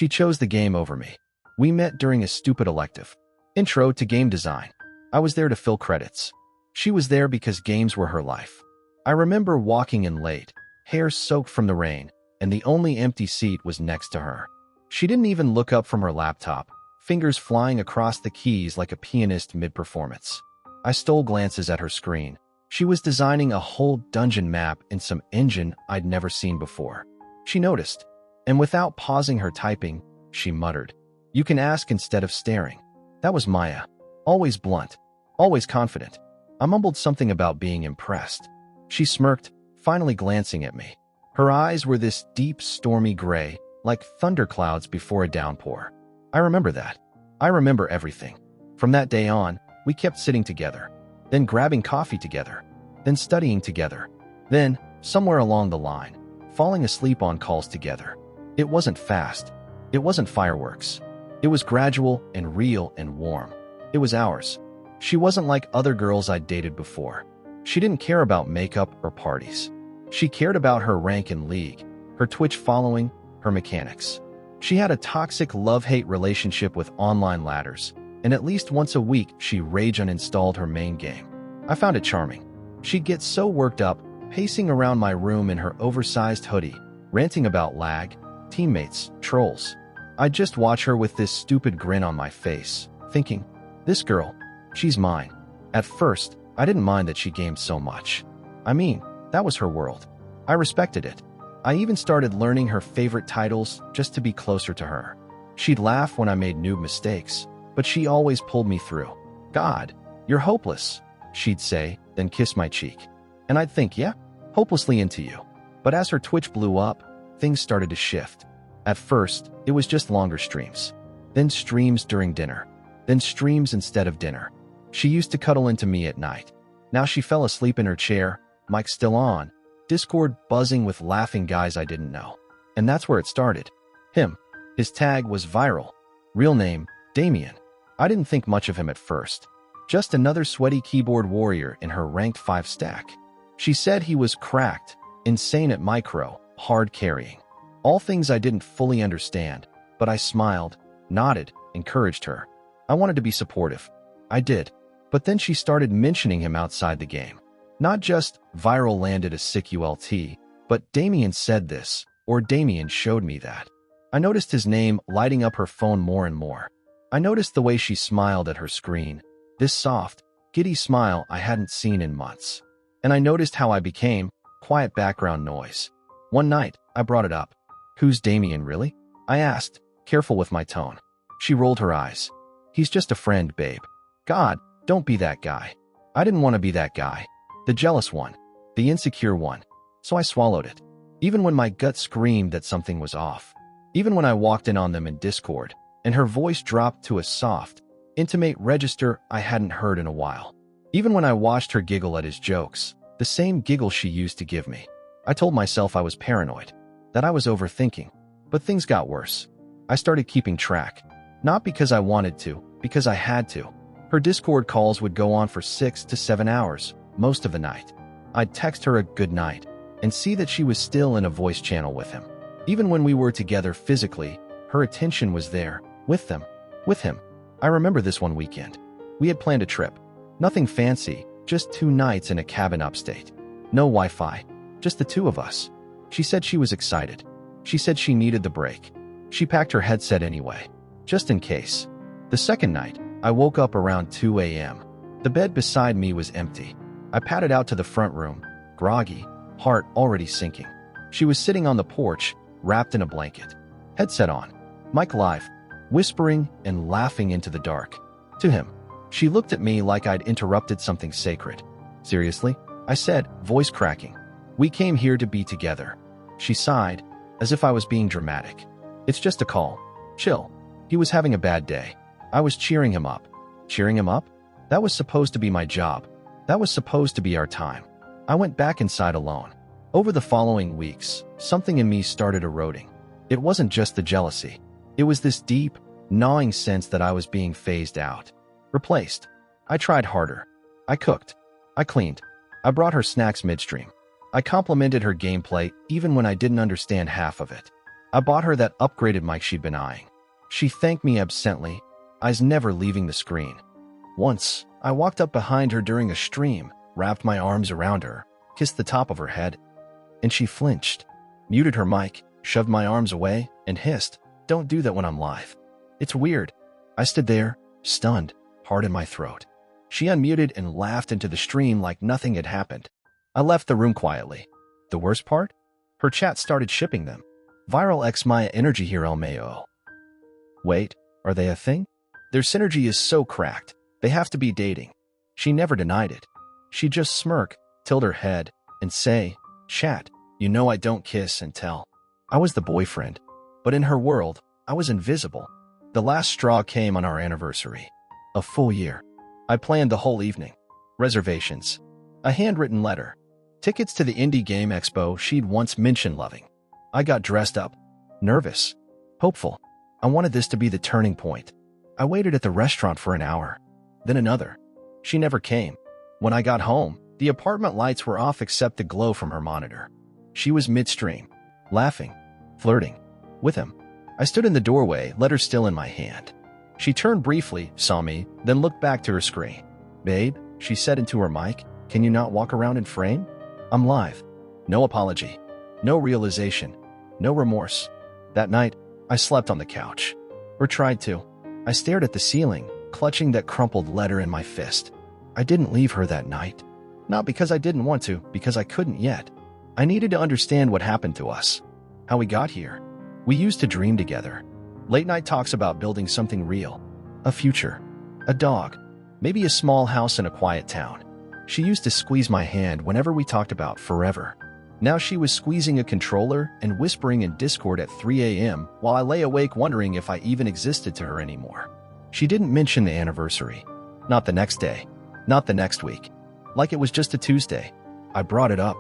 She chose the game over me. We met during a stupid elective. Intro to game design. I was there to fill credits. She was there because games were her life. I remember walking in late, hair soaked from the rain, and the only empty seat was next to her. She didn't even look up from her laptop, fingers flying across the keys like a pianist mid-performance. I stole glances at her screen. She was designing a whole dungeon map in some engine I'd never seen before. She noticed, and without pausing her typing, she muttered, "You can ask instead of staring." That was Maya. Always blunt, always confident. I mumbled something about being impressed. She smirked, finally glancing at me. Her eyes were this deep, stormy gray, like thunderclouds before a downpour. I remember that. I remember everything. From that day on, we kept sitting together, then grabbing coffee together, then studying together, then, somewhere along the line, falling asleep on calls together. It wasn't fast. It wasn't fireworks. It was gradual and real and warm. It was ours. She wasn't like other girls I'd dated before. She didn't care about makeup or parties. She cared about her rank in league, her Twitch following, her mechanics. She had a toxic love-hate relationship with online ladders, and at least once a week she rage uninstalled her main game. I found it charming. She'd get so worked up, pacing around my room in her oversized hoodie, ranting about lag, teammates, trolls. I'd just watch her with this stupid grin on my face, thinking, this girl, she's mine. At first, I didn't mind that she gamed so much. I mean, that was her world. I respected it. I even started learning her favorite titles just to be closer to her. She'd laugh when I made noob mistakes, but she always pulled me through. "God, you're hopeless," she'd say, then kiss my cheek. And I'd think, yeah, hopelessly into you. But as her Twitch blew up, things started to shift. At first, it was just longer streams. Then streams during dinner. Then streams instead of dinner. She used to cuddle into me at night. Now she fell asleep in her chair, mic still on, Discord buzzing with laughing guys I didn't know. And that's where it started. Him. His tag was viral. Real name, Damien. I didn't think much of him at first. Just another sweaty keyboard warrior in her ranked 5 stack. She said he was cracked, insane at micro, hard carrying. All things I didn't fully understand, but I smiled, nodded, encouraged her. I wanted to be supportive. I did. But then she started mentioning him outside the game. Not just, viral landed a sick ULT, but Damien said this, or Damien showed me that. I noticed his name lighting up her phone more and more. I noticed the way she smiled at her screen, this soft, giddy smile I hadn't seen in months. And I noticed how I became quiet background noise. One night, I brought it up. "Who's Damien, really?" I asked, careful with my tone. She rolled her eyes. "He's just a friend, babe." God, don't be that guy. I didn't want to be that guy. The jealous one. The insecure one. So I swallowed it. Even when my gut screamed that something was off. Even when I walked in on them in Discord, and her voice dropped to a soft, intimate register I hadn't heard in a while. Even when I watched her giggle at his jokes, the same giggle she used to give me. I told myself I was paranoid, that I was overthinking. But things got worse. I started keeping track. Not because I wanted to, because I had to. Her Discord calls would go on for 6 to 7 hours, most of the night. I'd text her a good night, and see that she was still in a voice channel with him. Even when we were together physically, her attention was there, with them, with him. I remember this one weekend. We had planned a trip. Nothing fancy, just 2 nights in a cabin upstate. No Wi-Fi, just the 2 of us. She said she was excited. She said she needed the break. She packed her headset anyway, just in case. The second night, I woke up around 2 a.m. The bed beside me was empty. I padded out to the front room, groggy, heart already sinking. She was sitting on the porch, wrapped in a blanket. Headset on. Mic live, whispering and laughing into the dark. To him. She looked at me like I'd interrupted something sacred. "Seriously?" I said, voice cracking. "We came here to be together." She sighed, as if I was being dramatic. "It's just a call. Chill." He was having a bad day. I was cheering him up. Cheering him up? That was supposed to be my job. That was supposed to be our time. I went back inside alone. Over the following weeks, something in me started eroding. It wasn't just the jealousy. It was this deep, gnawing sense that I was being phased out. Replaced. I tried harder. I cooked. I cleaned. I brought her snacks midstream. I complimented her gameplay even when I didn't understand half of it. I bought her that upgraded mic she'd been eyeing. She thanked me absently, eyes never leaving the screen. Once, I walked up behind her during a stream, wrapped my arms around her, kissed the top of her head, and she flinched, muted her mic, shoved my arms away, and hissed, "Don't do that when I'm live. It's weird." I stood there, stunned, heart in my throat. She unmuted and laughed into the stream like nothing had happened. I left the room quietly. The worst part? Her chat started shipping them. Viral X Maya Energy here LMAO. Wait, are they a thing? Their synergy is so cracked, they have to be dating. She never denied it. She'd just smirk, tilt her head, and say, "Chat, you know I don't kiss and tell." I was the boyfriend, but in her world, I was invisible. The last straw came on our anniversary. A full year. I planned the whole evening. Reservations. A handwritten letter. Tickets to the Indie Game Expo she'd once mentioned loving. I got dressed up. Nervous. Hopeful. I wanted this to be the turning point. I waited at the restaurant for an hour. Then another. She never came. When I got home, the apartment lights were off except the glow from her monitor. She was midstream. Laughing. Flirting. With him. I stood in the doorway, letter still in my hand. She turned briefly, saw me, then looked back to her screen. "Babe," she said into her mic, "can you not walk around in frame? I'm live." No apology. No realization. No remorse. That night, I slept on the couch. Or tried to. I stared at the ceiling, clutching that crumpled letter in my fist. I didn't leave her that night. Not because I didn't want to, because I couldn't yet. I needed to understand what happened to us. How we got here. We used to dream together. Late night talks about building something real. A future. A dog. Maybe a small house in a quiet town. She used to squeeze my hand whenever we talked about forever. Now she was squeezing a controller and whispering in Discord at 3 a.m. while I lay awake wondering if I even existed to her anymore. She didn't mention the anniversary. Not the next day. Not the next week. Like it was just a Tuesday. I brought it up.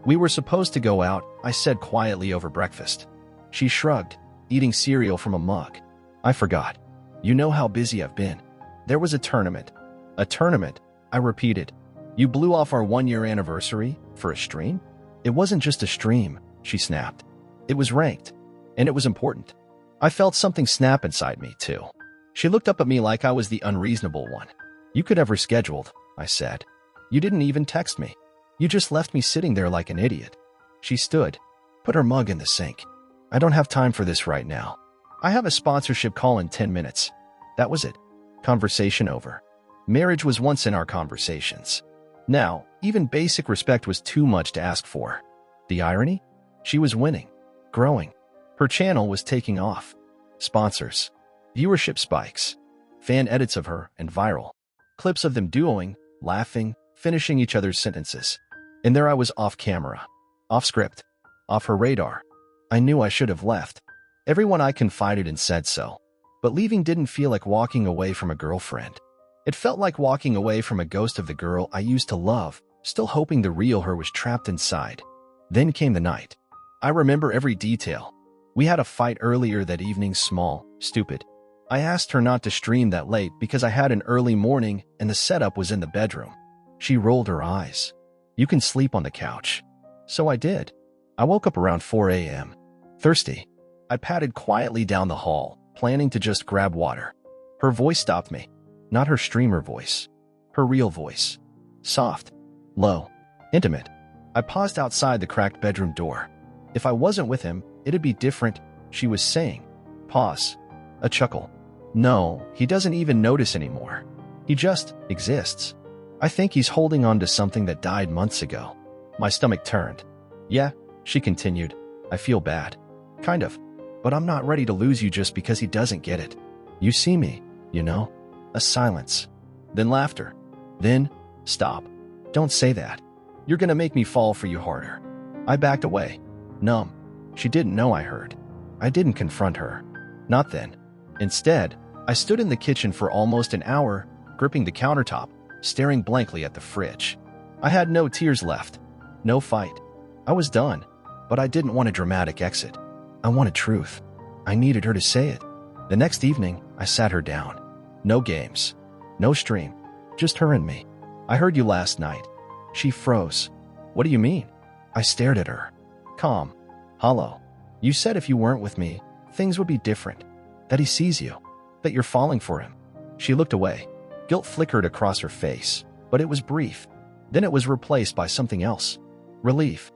We were supposed to go out, I said quietly over breakfast. She shrugged, eating cereal from a mug. I forgot. You know how busy I've been. There was a tournament. A tournament, I repeated. You blew off our 1-year anniversary for a stream? It wasn't just a stream, she snapped. It was ranked, and it was important. I felt something snap inside me, too. She looked up at me like I was the unreasonable one. You could have rescheduled, I said. You didn't even text me. You just left me sitting there like an idiot. She stood, put her mug in the sink. I don't have time for this right now. I have a sponsorship call in 10 minutes. That was it. Conversation over. Marriage was once in our conversations. Now, even basic respect was too much to ask for. The irony? She was winning, growing. Her channel was taking off. Sponsors. Viewership spikes. Fan edits of her and viral. Clips of them duoing, laughing, finishing each other's sentences. And there I was off camera. Off script. Off her radar. I knew I should have left. Everyone I confided in said so. But leaving didn't feel like walking away from a girlfriend. It felt like walking away from a ghost of the girl I used to love, still hoping the real her was trapped inside. Then came the night. I remember every detail. We had a fight earlier that evening, small, stupid. I asked her not to stream that late because I had an early morning and the setup was in the bedroom. She rolled her eyes. You can sleep on the couch. So I did. I woke up around 4 a.m. Thirsty. I padded quietly down the hall, planning to just grab water. Her voice stopped me. Not her streamer voice. Her real voice. Soft. Low. Intimate. I paused outside the cracked bedroom door. If I wasn't with him, it'd be different, she was saying. Pause. A chuckle. No, he doesn't even notice anymore. He just exists. I think he's holding on to something that died months ago. My stomach turned. Yeah, she continued. I feel bad. Kind of. But I'm not ready to lose you just because he doesn't get it. You see me, you know? A silence. Then laughter. Then, stop. Don't say that. You're gonna make me fall for you harder. I backed away. Numb. She didn't know I heard. I didn't confront her. Not then. Instead, I stood in the kitchen for almost an hour, gripping the countertop, staring blankly at the fridge. I had no tears left. No fight. I was done. But I didn't want a dramatic exit. I wanted truth. I needed her to say it. The next evening, I sat her down. No games. No stream. Just her and me. I heard you last night. She froze. What do you mean? I stared at her. Calm. Hollow. You said if you weren't with me, things would be different. That he sees you. That you're falling for him." She looked away. Guilt flickered across her face, but it was brief. Then it was replaced by something else. Relief.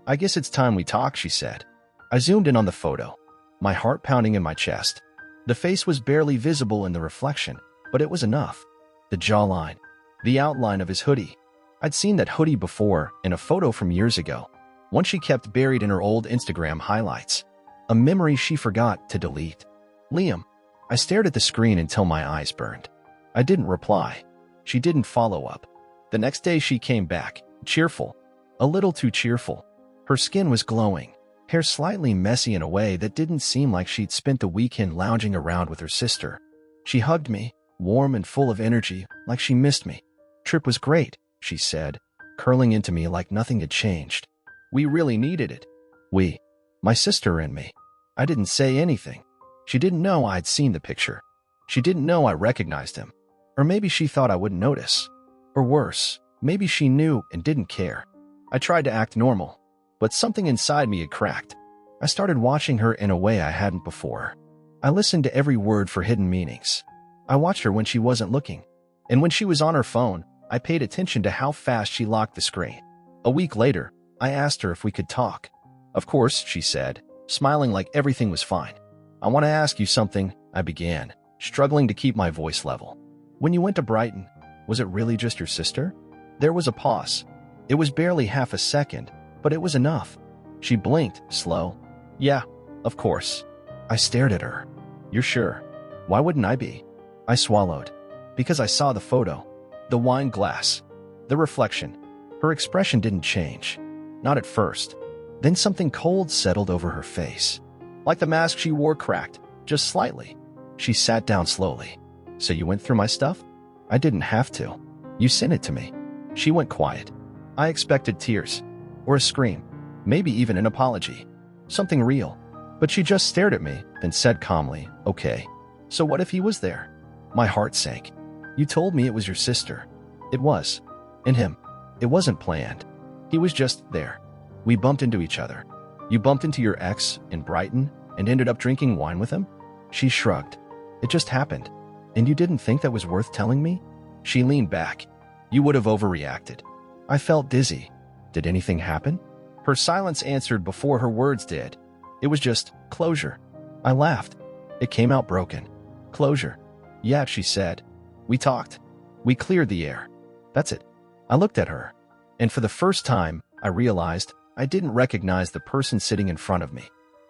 "I guess it's time we talk," she said. I zoomed in on the photo, my heart pounding in my chest. The face was barely visible in the reflection, but it was enough. The jawline, the outline of his hoodie. I'd seen that hoodie before in a photo from years ago, one she kept buried in her old Instagram highlights. A memory she forgot to delete. "Liam." I stared at the screen until my eyes burned. I didn't reply. She didn't follow up. The next day she came back, cheerful. A little too cheerful. Her skin was glowing, hair slightly messy in a way that didn't seem like she'd spent the weekend lounging around with her sister. She hugged me, warm and full of energy, like she missed me. "Trip was great," she said, curling into me like nothing had changed. "We really needed it." "We." My sister and me. I didn't say anything. She didn't know I'd seen the picture. She didn't know I recognized him. Or maybe she thought I wouldn't notice. Or worse, maybe she knew and didn't care. I tried to act normal, but something inside me had cracked. I started watching her in a way I hadn't before. I listened to every word for hidden meanings. I watched her when she wasn't looking. And when she was on her phone, I paid attention to how fast she locked the screen. A week later, I asked her if we could talk. "Of course," she said, smiling like everything was fine. "I want to ask you something," I began, struggling to keep my voice level. "When you went to Brighton, was it really just your sister?" There was a pause. It was barely half a second, but it was enough. She blinked, slow. "Yeah, of course." I stared at her. "You're sure? Why wouldn't I be?" I swallowed. Because I saw the photo. The wine glass. The reflection. Her expression didn't change. Not at first. Then something cold settled over her face. Like the mask she wore cracked, just slightly. She sat down slowly. "So you went through my stuff?" "I didn't have to. You sent it to me." She went quiet. I expected tears. Or a scream. Maybe even an apology. Something real. But she just stared at me, then said calmly, "Okay. So what if he was there?" My heart sank. "You told me it was your sister." It was. And him. It wasn't planned. He was just there. We bumped into each other. "You bumped into your ex in Brighton and ended up drinking wine with him?" She shrugged. "It just happened. And you didn't think that was worth telling me?" She leaned back. "You would have overreacted." I felt dizzy. Did anything happen? Her silence answered before her words did. It was just closure. I laughed. It came out broken. "Closure." "Yeah," she said. "We talked. We cleared the air. That's it." I looked at her. And for the first time, I realized I didn't recognize the person sitting in front of me.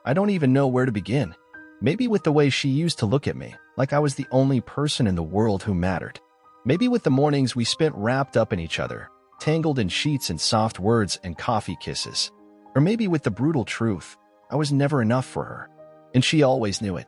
I don't even know where to begin. Maybe with the way she used to look at me, like I was the only person in the world who mattered. Maybe with the mornings we spent wrapped up in each other, tangled in sheets and soft words and coffee kisses. Or maybe with the brutal truth, I was never enough for her. And she always knew it.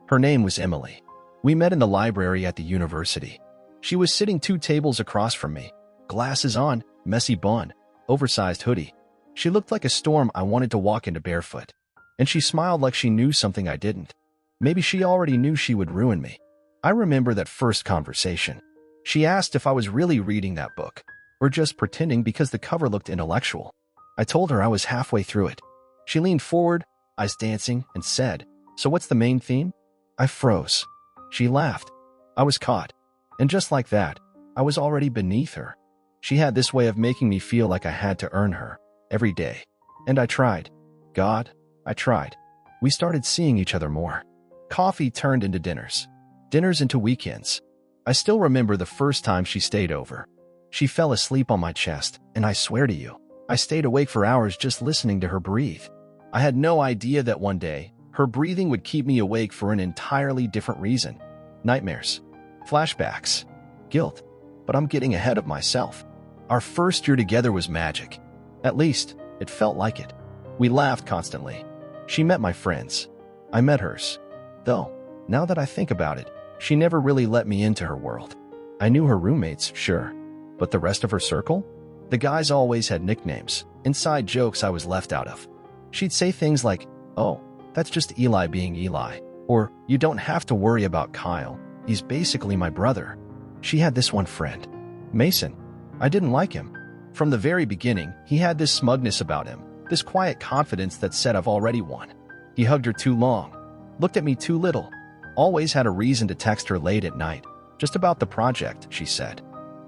Her name was Emily. We met in the library at the university. She was sitting 2 tables across from me, glasses on, messy bun, oversized hoodie. She looked like a storm I wanted to walk into barefoot. And she smiled like she knew something I didn't. Maybe she already knew she would ruin me. I remember that first conversation. She asked if I was really reading that book, or just pretending because the cover looked intellectual. I told her I was halfway through it. She leaned forward, eyes dancing, and said, "So what's the main theme?" I froze. She laughed. I was caught. And just like that, I was already beneath her. She had this way of making me feel like I had to earn her, every day. And I tried. God, I tried. We started seeing each other more. Coffee turned into dinners. Dinners into weekends. I still remember the first time she stayed over. She fell asleep on my chest, and I swear to you, I stayed awake for hours just listening to her breathe. I had no idea that one day, her breathing would keep me awake for an entirely different reason. Nightmares. Flashbacks. Guilt. But I'm getting ahead of myself. Our first year together was magic. At least, it felt like it. We laughed constantly. She met my friends. I met hers. Though, now that I think about it, she never really let me into her world. I knew her roommates, sure. But the rest of her circle? The guys always had nicknames, inside jokes I was left out of. She'd say things like, "Oh, that's just Eli being Eli," or "You don't have to worry about Kyle. He's basically my brother." She had this one friend, Mason. I didn't like him. From the very beginning, he had this smugness about him, this quiet confidence that said I've already won. He hugged her too long, looked at me too little, always had a reason to text her late at night, just about the project, she said.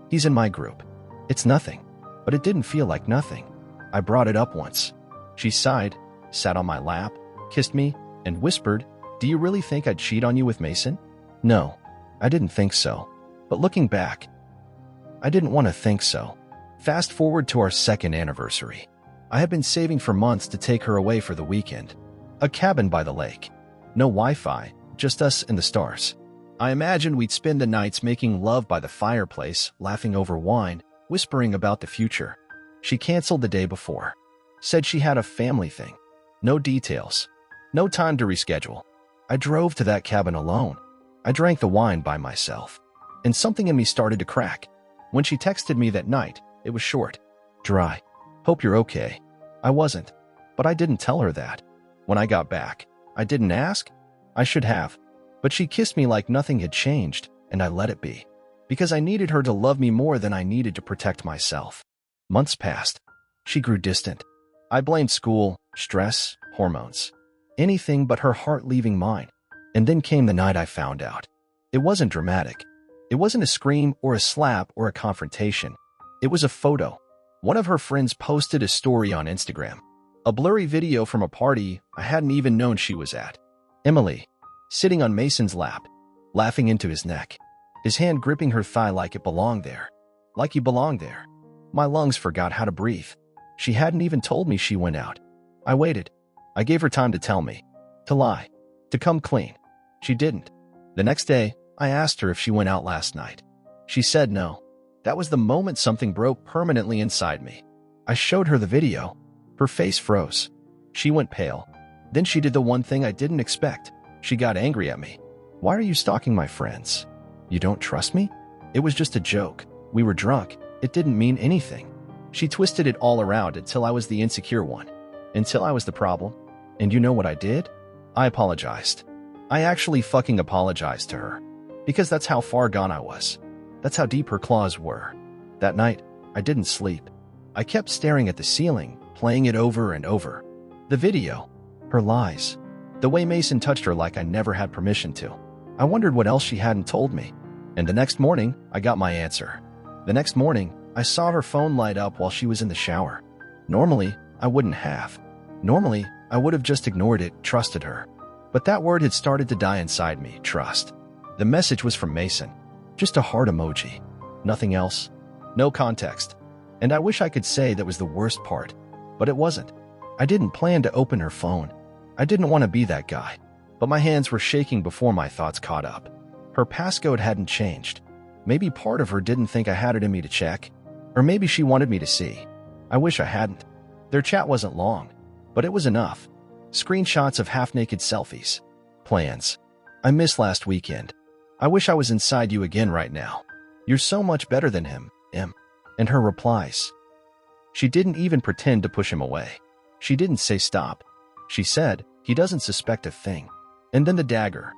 He's in my group. It's nothing, but it didn't feel like nothing. I brought it up once. She sighed, sat on my lap, kissed me, and whispered, "Do you really think I'd cheat on you with Mason?" No, I didn't think so. But looking back, I didn't want to think so. Fast forward to our second anniversary. I had been saving for months to take her away for the weekend. A cabin by the lake. No Wi-Fi, just us and the stars. I imagined we'd spend the nights making love by the fireplace, laughing over wine, whispering about the future. She canceled the day before. Said she had a family thing. No details. No time to reschedule. I drove to that cabin alone. I drank the wine by myself. And something in me started to crack. When she texted me that night, it was short. Dry. Hope you're okay. I wasn't. But I didn't tell her that. When I got back, I didn't ask. I should have. But she kissed me like nothing had changed, and I let it be. Because I needed her to love me more than I needed to protect myself. Months passed. She grew distant. I blamed school, stress, hormones. Anything but her heart leaving mine. And then came the night I found out. It wasn't dramatic. It wasn't a scream or a slap or a confrontation. It was a photo. One of her friends posted a story on Instagram. A blurry video from a party I hadn't even known she was at. Emily, sitting on Mason's lap, laughing into his neck. His hand gripping her thigh like it belonged there. Like he belonged there. My lungs forgot how to breathe. She hadn't even told me she went out. I waited. I gave her time to tell me. To lie. To come clean. She didn't. The next day, I asked her if she went out last night. She said no. That was the moment something broke permanently inside me. I showed her the video. Her face froze. She went pale. Then she did the one thing I didn't expect. She got angry at me. Why are you stalking my friends? You don't trust me? It was just a joke. We were drunk. It didn't mean anything. She twisted it all around until I was the insecure one. Until I was the problem. And you know what I did? I apologized. I actually fucking apologized to her. Because that's how far gone I was. That's how deep her claws were. That night, I didn't sleep. I kept staring at the ceiling, playing it over and over. The video. Her lies. The way Mason touched her like I never had permission to. I wondered what else she hadn't told me. And the next morning, I got my answer. The next morning, I saw her phone light up while she was in the shower. Normally, I wouldn't have. Normally, I would have just ignored it, trusted her. But that word had started to die inside me, trust. The message was from Mason. Just a heart emoji. Nothing else. No context. And I wish I could say that was the worst part. But it wasn't. I didn't plan to open her phone. I didn't want to be that guy. But my hands were shaking before my thoughts caught up. Her passcode hadn't changed. Maybe part of her didn't think I had it in me to check. Or maybe she wanted me to see. I wish I hadn't. Their chat wasn't long. But it was enough. Screenshots of half-naked selfies. Plans. I missed last weekend. I wish I was inside you again right now. You're so much better than him, Em. And her replies. She didn't even pretend to push him away. She didn't say stop. She said, he doesn't suspect a thing. And then the dagger.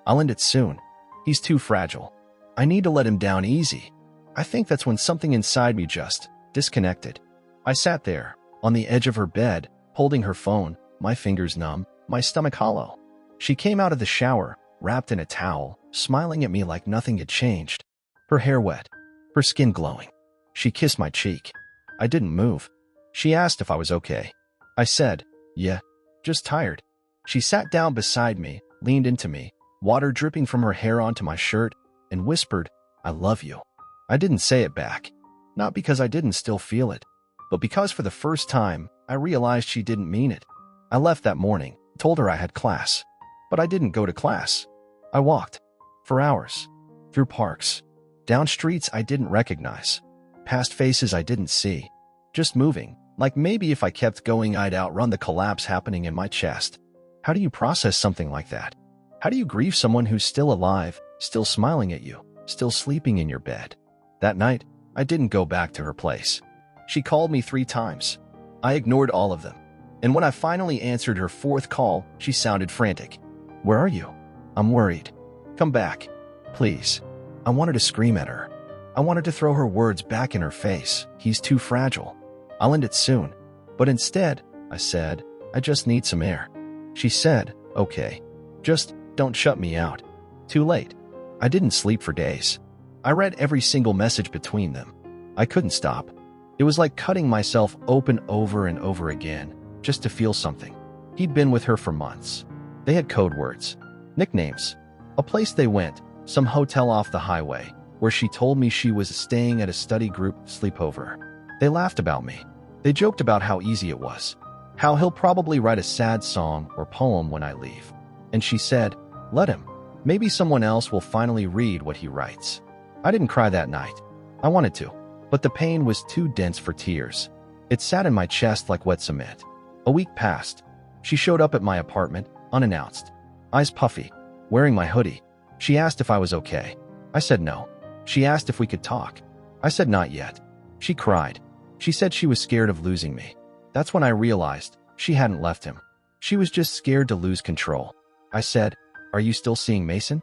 I'll end it soon. He's too fragile. I need to let him down easy. I think that's when something inside me just disconnected. I sat there, on the edge of her bed, holding her phone, my fingers numb, my stomach hollow. She came out of the shower, wrapped in a towel, smiling at me like nothing had changed. Her hair wet, her skin glowing. She kissed my cheek. I didn't move. She asked if I was okay. I said, yeah, just tired. She sat down beside me, leaned into me, water dripping from her hair onto my shirt, and whispered, I love you. I didn't say it back. Not because I didn't still feel it, but because for the first time, I realized she didn't mean it. I left that morning, told her I had class. But I didn't go to class. I walked. For hours. Through parks. Down streets I didn't recognize. Past faces I didn't see. Just moving, like maybe if I kept going I'd outrun the collapse happening in my chest. How do you process something like that? How do you grieve someone who's still alive, still smiling at you, still sleeping in your bed? That night, I didn't go back to her place. She called me 3 times. I ignored all of them. And when I finally answered her 4th call, she sounded frantic. Where are you? I'm worried. Come back. Please. I wanted to scream at her. I wanted to throw her words back in her face. He's too fragile. I'll end it soon. But instead, I said, I just need some air. She said, "Okay. Just don't shut me out." Too late. I didn't sleep for days. I read every single message between them. I couldn't stop. It was like cutting myself open over and over again, just to feel something. He'd been with her for months. They had code words, nicknames, a place they went, some hotel off the highway, where she told me she was staying at a study group sleepover. They laughed about me. They joked about how easy it was, how he'll probably write a sad song or poem when I leave. And she said, "Let him. Maybe someone else will finally read what he writes." I didn't cry that night. I wanted to, but the pain was too dense for tears. It sat in my chest like wet cement. A week passed. She showed up at my apartment, unannounced, eyes puffy, wearing my hoodie. She asked if I was okay. I said no. She asked if we could talk. I said not yet. She cried. She said she was scared of losing me. That's when I realized she hadn't left him. She was just scared to lose control. I said, "Are you still seeing Mason?"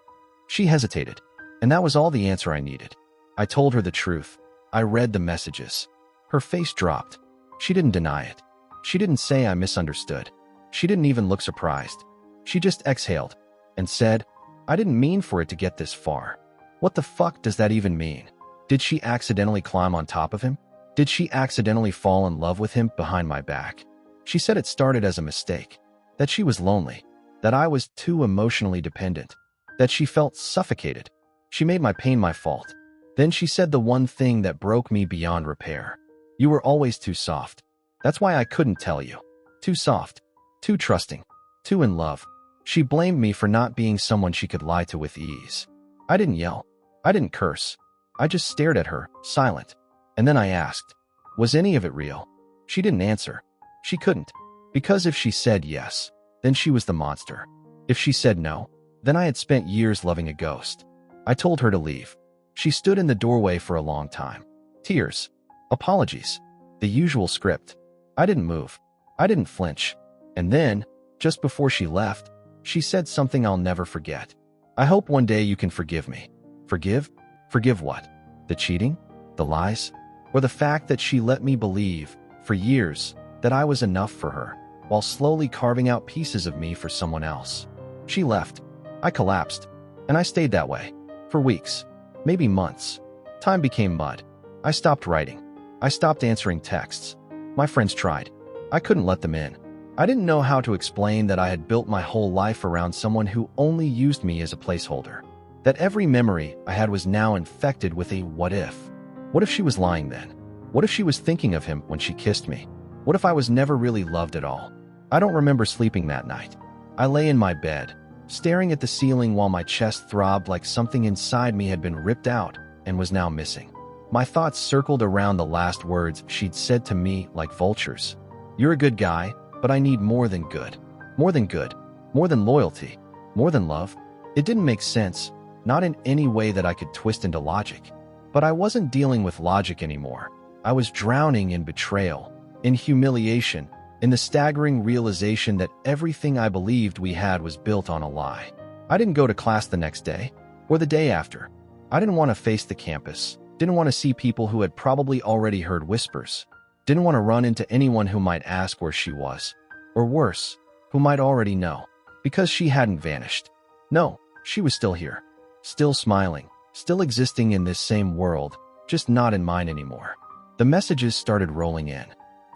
She hesitated, and that was all the answer I needed. I told her the truth. I read the messages. Her face dropped. She didn't deny it. She didn't say I misunderstood. She didn't even look surprised. She just exhaled and said, "I didn't mean for it to get this far." What the fuck does that even mean? Did she accidentally climb on top of him? Did she accidentally fall in love with him behind my back? She said it started as a mistake, that she was lonely, that I was too emotionally dependent, that she felt suffocated. She made my pain my fault. Then she said the one thing that broke me beyond repair. "You were always too soft. That's why I couldn't tell you. Too soft, too trusting, too in love." She blamed me for not being someone she could lie to with ease. I didn't yell. I didn't curse. I just stared at her, silent. And then I asked, "Was any of it real?" She didn't answer. She couldn't. Because if she said yes, then she was the monster. If she said no, then I had spent years loving a ghost. I told her to leave. She stood in the doorway for a long time. Tears. Apologies. The usual script. I didn't move. I didn't flinch. And then, just before she left, she said something I'll never forget. "I hope one day you can forgive me." Forgive? Forgive what? The cheating? The lies? Or the fact that she let me believe, for years, that I was enough for her, while slowly carving out pieces of me for someone else? She left. I collapsed. And I stayed that way. For weeks. Maybe months. Time became mud. I stopped writing. I stopped answering texts. My friends tried. I couldn't let them in. I didn't know how to explain that I had built my whole life around someone who only used me as a placeholder. That every memory I had was now infected with a what if. What if she was lying then? What if she was thinking of him when she kissed me? What if I was never really loved at all? I don't remember sleeping that night. I lay in my bed, staring at the ceiling while my chest throbbed like something inside me had been ripped out and was now missing. My thoughts circled around the last words she'd said to me like vultures. "You're a good guy, but I need more than good. More than good. More than loyalty. More than love." It didn't make sense, not in any way that I could twist into logic. But I wasn't dealing with logic anymore. I was drowning in betrayal, in humiliation, in the staggering realization that everything I believed we had was built on a lie. I didn't go to class the next day, or the day after. I didn't want to face the campus, didn't want to see people who had probably already heard whispers, didn't want to run into anyone who might ask where she was, or worse, who might already know, because she hadn't vanished. No, she was still here, still smiling, still existing in this same world, just not in mine anymore. The messages started rolling in.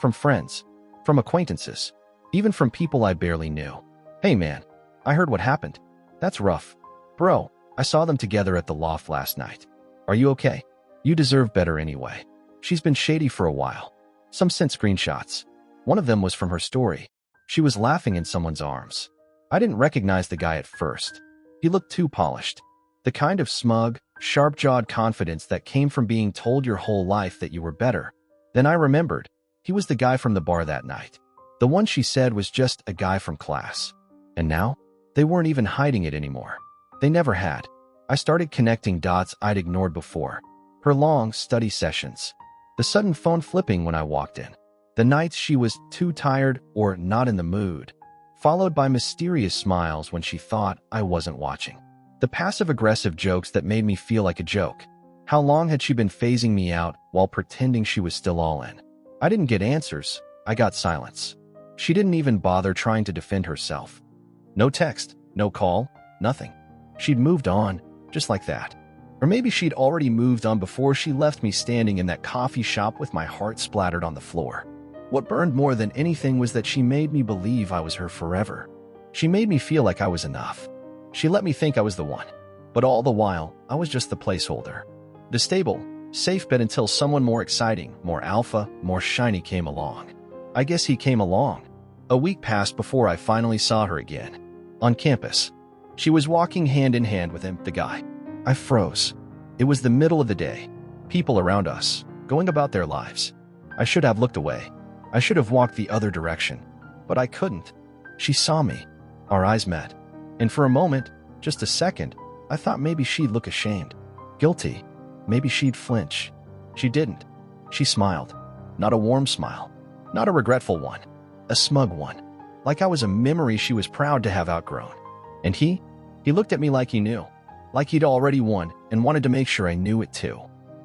From friends, from acquaintances, even from people I barely knew. "Hey man, I heard what happened. That's rough. Bro, I saw them together at the loft last night. Are you okay? You deserve better anyway." She's been shady for a while. Some sent screenshots. One of them was from her story. She was laughing in someone's arms. I didn't recognize the guy at first. He looked too polished. The kind of smug, sharp-jawed confidence that came from being told your whole life that you were better. Then I remembered. He was the guy from the bar that night. The one she said was just a guy from class. And now, they weren't even hiding it anymore. They never had. I started connecting dots I'd ignored before. Her long study sessions. The sudden phone flipping when I walked in. The nights she was too tired or not in the mood. Followed by mysterious smiles when she thought I wasn't watching. The passive-aggressive jokes that made me feel like a joke. How long had she been phasing me out while pretending she was still all in? I didn't get answers. I got silence. She didn't even bother trying to defend herself. No text, no call, nothing. She'd moved on, just like that. Or maybe she'd already moved on before she left me standing in that coffee shop with my heart splattered on the floor. What burned more than anything was that she made me believe I was her forever. She made me feel like I was enough. She let me think I was the one. But all the while, I was just the placeholder. The stable, safe bet until someone more exciting, more alpha, more shiny came along. I guess he came along. A week passed before I finally saw her again. On campus. She was walking hand in hand with him, the guy. I froze. It was the middle of the day. People around us, going about their lives. I should have looked away. I should have walked the other direction. But I couldn't. She saw me. Our eyes met. And for a moment, just a second, I thought maybe she'd look ashamed. Guilty. Maybe she'd flinch. She didn't. She smiled. Not a warm smile. Not a regretful one. A smug one. Like I was a memory she was proud to have outgrown. And he looked at me like he knew. Like he'd already won and wanted to make sure I knew it too.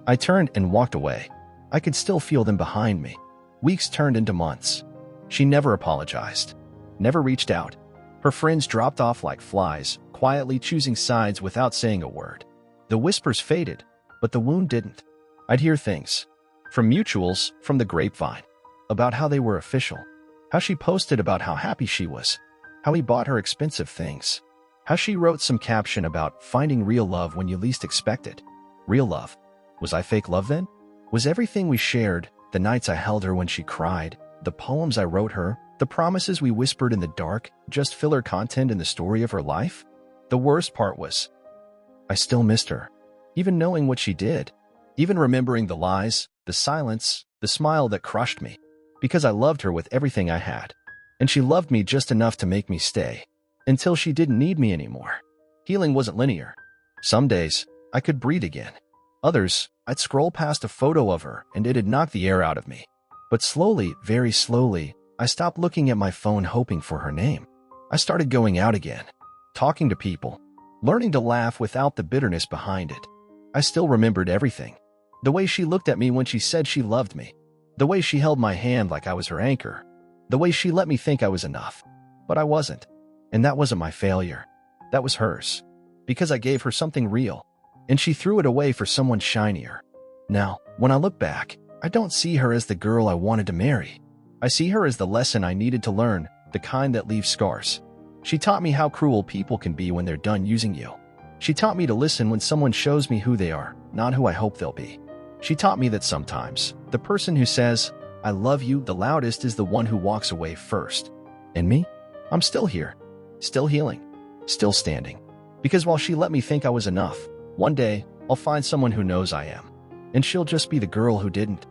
I turned and walked away. I could still feel them behind me. Weeks turned into months. She never apologized. Never reached out. Her friends dropped off like flies, quietly choosing sides without saying a word. The whispers faded, but the wound didn't. I'd hear things. From mutuals, from the grapevine. About how they were official. How she posted about how happy she was. How he bought her expensive things. How she wrote some caption about finding real love when you least expect it. Real love. Was I fake love then? Was everything we shared, the nights I held her when she cried, the poems I wrote her, the promises we whispered in the dark, just filler content in the story of her life? The worst part was, I still missed her. Even knowing what she did. Even remembering the lies, the silence, the smile that crushed me. Because I loved her with everything I had. And she loved me just enough to make me stay. Until she didn't need me anymore. Healing wasn't linear. Some days, I could breathe again. Others, I'd scroll past a photo of her and it'd knock the air out of me. But slowly, very slowly, I stopped looking at my phone hoping for her name. I started going out again. Talking to people. Learning to laugh without the bitterness behind it. I still remembered everything. The way she looked at me when she said she loved me. The way she held my hand like I was her anchor. The way she let me think I was enough. But I wasn't. And that wasn't my failure. That was hers. Because I gave her something real. And she threw it away for someone shinier. Now, when I look back, I don't see her as the girl I wanted to marry. I see her as the lesson I needed to learn, the kind that leaves scars. She taught me how cruel people can be when they're done using you. She taught me to listen when someone shows me who they are, not who I hope they'll be. She taught me that sometimes, the person who says, I love you the loudest is the one who walks away first. And me? I'm still here. Still healing. Still standing. Because while she let me think I was enough, one day, I'll find someone who knows I am. And she'll just be the girl who didn't.